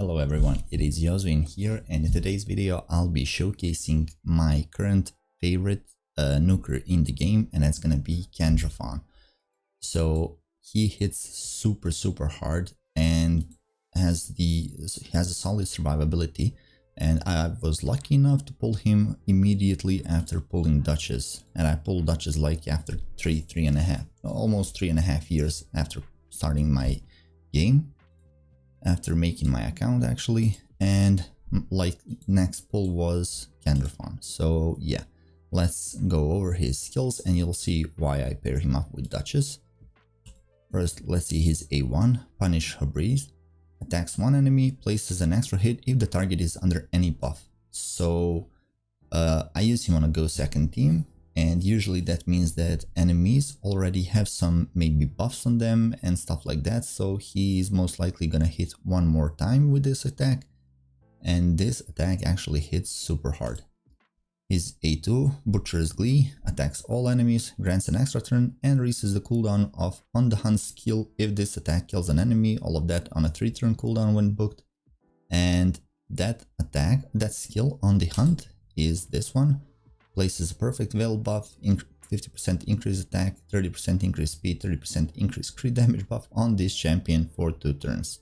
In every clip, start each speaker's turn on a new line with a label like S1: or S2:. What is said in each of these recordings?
S1: Hello everyone, it is Jozu here, and in today's video I'll be showcasing my current favorite nuker in the game, and that's gonna be Candraphon. So he hits super hard and has a solid survivability, and I was lucky enough to pull him immediately after pulling Duchess, and I pulled Duchess like after almost 3.5 years after starting my game. After making my account actually, and like next pull was Candraphon. So yeah, let's go over his skills and you'll see why I pair him up with Duchess. First, let's see his A1, Punish Her Breeze. Attacks one enemy, places an extra hit if the target is under any buff. So I use him on a go second team, and usually that means that enemies already have some maybe buffs on them and stuff like that, so he is most likely gonna hit one more time with this attack, and this attack actually hits super hard. His A2, Butcher's Glee, attacks all enemies, grants an extra turn, and resets the cooldown of On the Hunt skill if this attack kills an enemy, all of that on a 3-turn cooldown when booked. And that skill On the Hunt is this one. Places a perfect veil buff, 50% increase attack, 30% increase speed, 30% increase crit damage buff on this champion for 2 turns.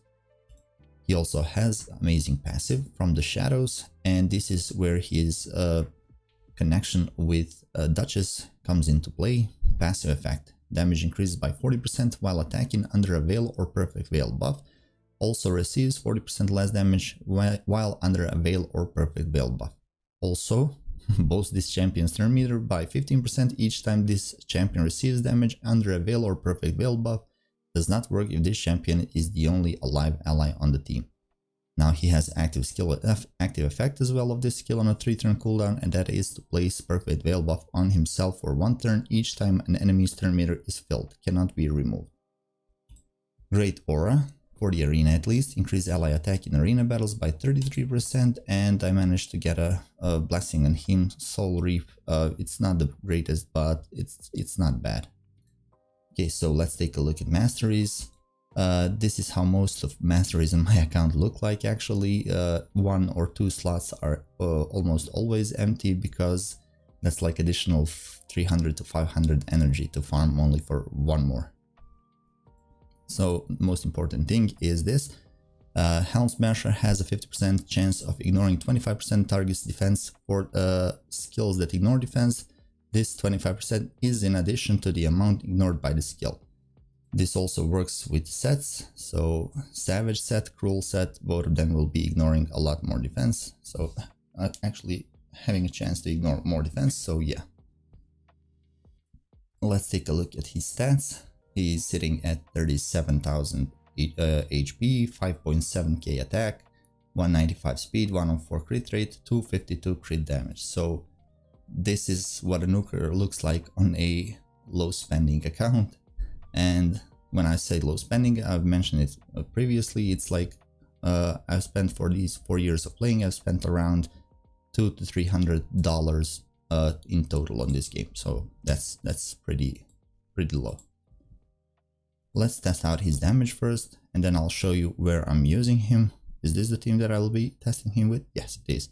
S1: He also has amazing passive from the shadows, and this is where his connection with Duchess comes into play. Passive effect: damage increases by 40% while attacking under a veil or perfect veil buff. Also receives 40% less damage while under a veil or perfect veil buff. Also boosts this champion's turn meter by 15% each time this champion receives damage under a veil or perfect veil buff. Does not work if this champion is the only alive ally on the team. Now he has active effect as well of this skill on a 3-turn cooldown, and that is to place perfect veil buff on himself for 1 turn each time an enemy's turn meter is filled. Cannot be removed. Great aura. For the arena at least, increase ally attack in arena battles by 33%, and I managed to get a blessing on him, Soul Reap. It's not the greatest, but it's not bad. Okay, so let's take a look at Masteries. This is how most of Masteries on my account look like actually. 1 or 2 slots are almost always empty, because that's like additional 300 to 500 energy to farm only for 1 more. So most important thing is this. Helm Smasher has a 50% chance of ignoring 25% target's defense for skills that ignore defense. This 25% is in addition to the amount ignored by the skill. This also works with sets, so Savage set, Cruel set, both of them will be ignoring a lot more defense. So actually having a chance to ignore more defense, so yeah. Let's take a look at his stats. He's sitting at 37,000 HP, 5.7k attack, 195 speed, 104 crit rate, 252 crit damage. So this is what a nuker looks like on a low spending account. And when I say low spending, I've mentioned it previously, it's like I've spent for these 4 years of playing, I've spent around $200 to $300 in total on this game. So that's pretty low. Let's test out his damage first, and then I'll show you where I'm using him. Is this the team that I'll be testing him with? Yes, it is.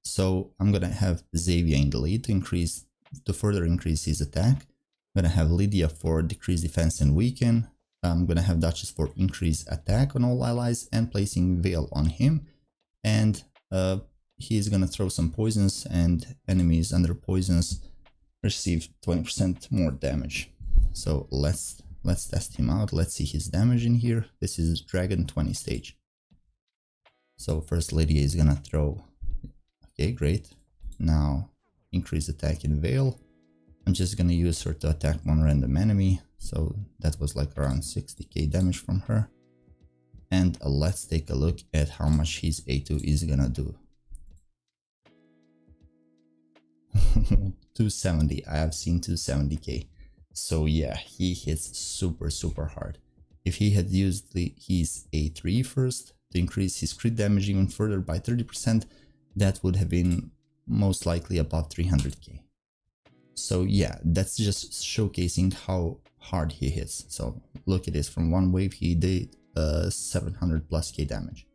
S1: So I'm gonna have Xavier in the lead to further increase his attack. I'm gonna have Lydia for decreased defense and weaken. I'm gonna have Duchess for increased attack on all allies and placing Veil on him. And he's gonna throw some poisons, and enemies under poisons receive 20% more damage. So let's test him out. Let's see his damage in here. This is Dragon 20 stage. So first Lydia is gonna throw. Okay, great. Now increase attack in Veil. I'm just gonna use her to attack one random enemy. So that was like around 60k damage from her. And let's take a look at how much his A2 is gonna do. 270. I have seen 270k. So yeah, he hits super hard. If he had used his A3 first to increase his crit damage even further by 30%, that would have been most likely above 300k. So yeah, that's just showcasing how hard he hits. So look at this, from one wave he did 700 plus k damage.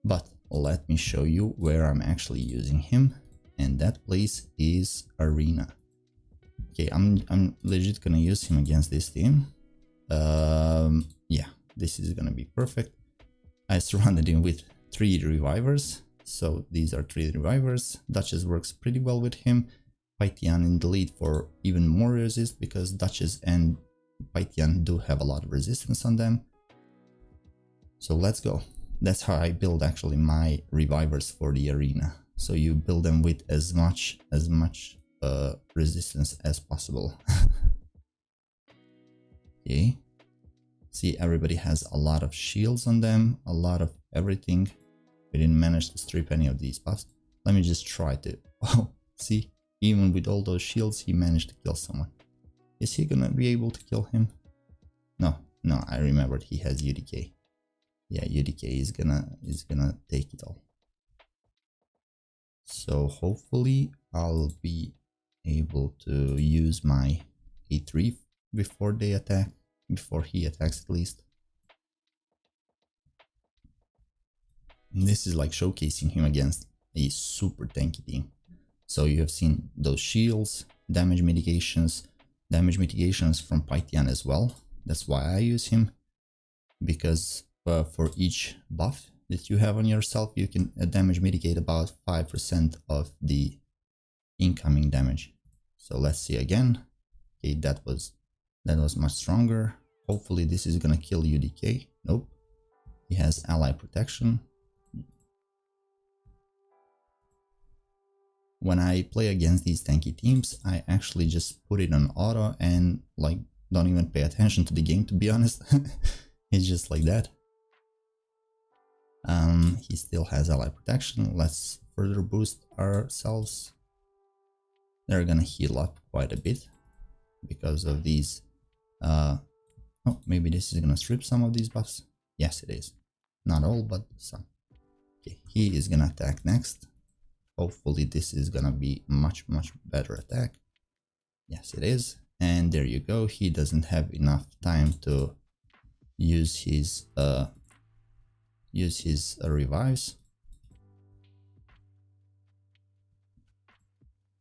S1: But let me show you where I'm actually using him, and that place is Arena. Okay, I'm legit gonna use him against this team. Yeah, this is gonna be perfect. I surrounded him with 3 revivers, so these are 3 revivers. Duchess works pretty well with him. Pythian in the lead for even more resist, because Duchess and Pythian do have a lot of resistance on them. So let's go. That's how I build actually my revivers for the arena. So you build them with as much resistance as possible. Okay. See, everybody has a lot of shields on them, a lot of everything. We didn't manage to strip any of these buffs. Let me just try to... Oh, see, even with all those shields, he managed to kill someone. Is he gonna be able to kill him? No, I remembered he has UDK. Yeah, UDK is gonna take it all. So hopefully I'll be able to use my A3 before they attack, before he attacks at least. And this is like showcasing him against a super tanky team. So you have seen those shields, damage mitigations from Pythian as well. That's why I use him, because for each buff that you have on yourself, you can damage mitigate about 5% of the incoming damage. So let's see again. Okay, that was much stronger. Hopefully this is gonna kill UDK. Nope. He has ally protection. When I play against these tanky teams, I actually just put it on auto and like don't even pay attention to the game, to be honest. It's just like that. He still has ally protection. Let's further boost ourselves. They're gonna heal up quite a bit because of these. Oh, maybe this is gonna strip some of these buffs. Yes, it is. Not all, but some. Okay, he is gonna attack next. Hopefully this is gonna be much better attack. Yes, it is. And there you go. He doesn't have enough time to use his revives.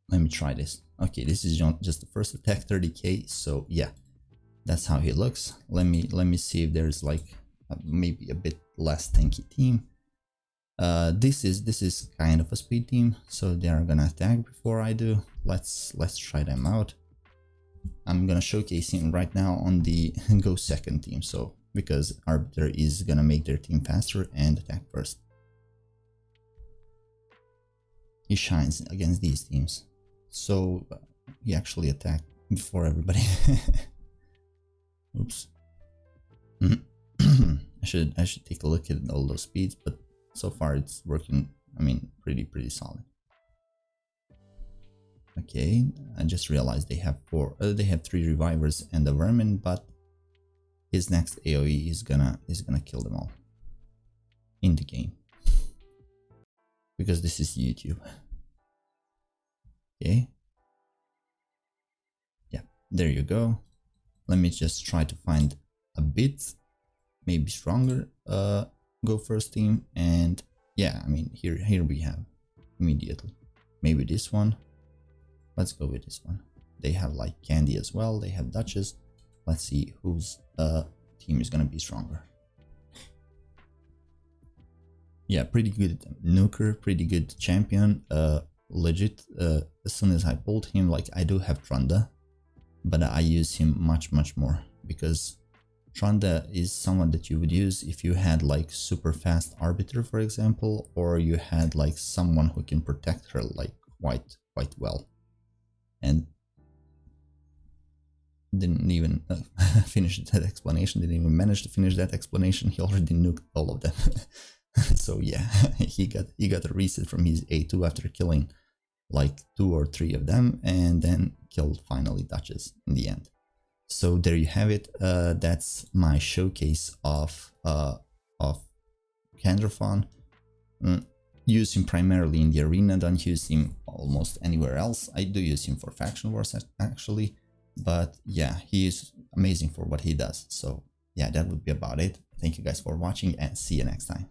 S1: Let me try this. Okay, this is just the first attack, 30k. So yeah, that's how he looks. Let me see if there's like maybe a bit less tanky team. This is kind of a speed team, so they are gonna attack before I do. Let's try them out. I'm gonna showcase him right now on the go second team, so because Arbiter is gonna make their team faster and attack first. He shines against these teams, so he actually attacked before everybody. Oops. I should take a look at all those speeds, but so far it's working, I mean, pretty solid. Okay, I just realized they have 3 revivers and a vermin, but his next AoE is gonna kill them all in the game, because this is YouTube. Okay. Yeah, there you go. Let me just try to find a bit maybe stronger go first team, and yeah, I mean, here we have immediately maybe this one. Let's go with this one. They have like Candy as well, they have Duchess. Let's see whose team is gonna be stronger. Yeah, pretty good Nuker, pretty good champion. Legit, as soon as I pulled him, like, I do have Trunda, but I use him much more, because Trunda is someone that you would use if you had like super fast Arbiter, for example, or you had like someone who can protect her like quite well. And didn't even finish that explanation, didn't even manage to finish that explanation. He already nuked all of them. So yeah, he got a reset from his A2 after killing like 2 or 3 of them, and then killed finally Duchess in the end. So there you have it. That's my showcase of Candraphon. Use him primarily in the arena, don't use him almost anywhere else. I do use him for faction wars actually, but yeah, he is amazing for what he does. So yeah, that would be about it. Thank you guys for watching, and see you next time.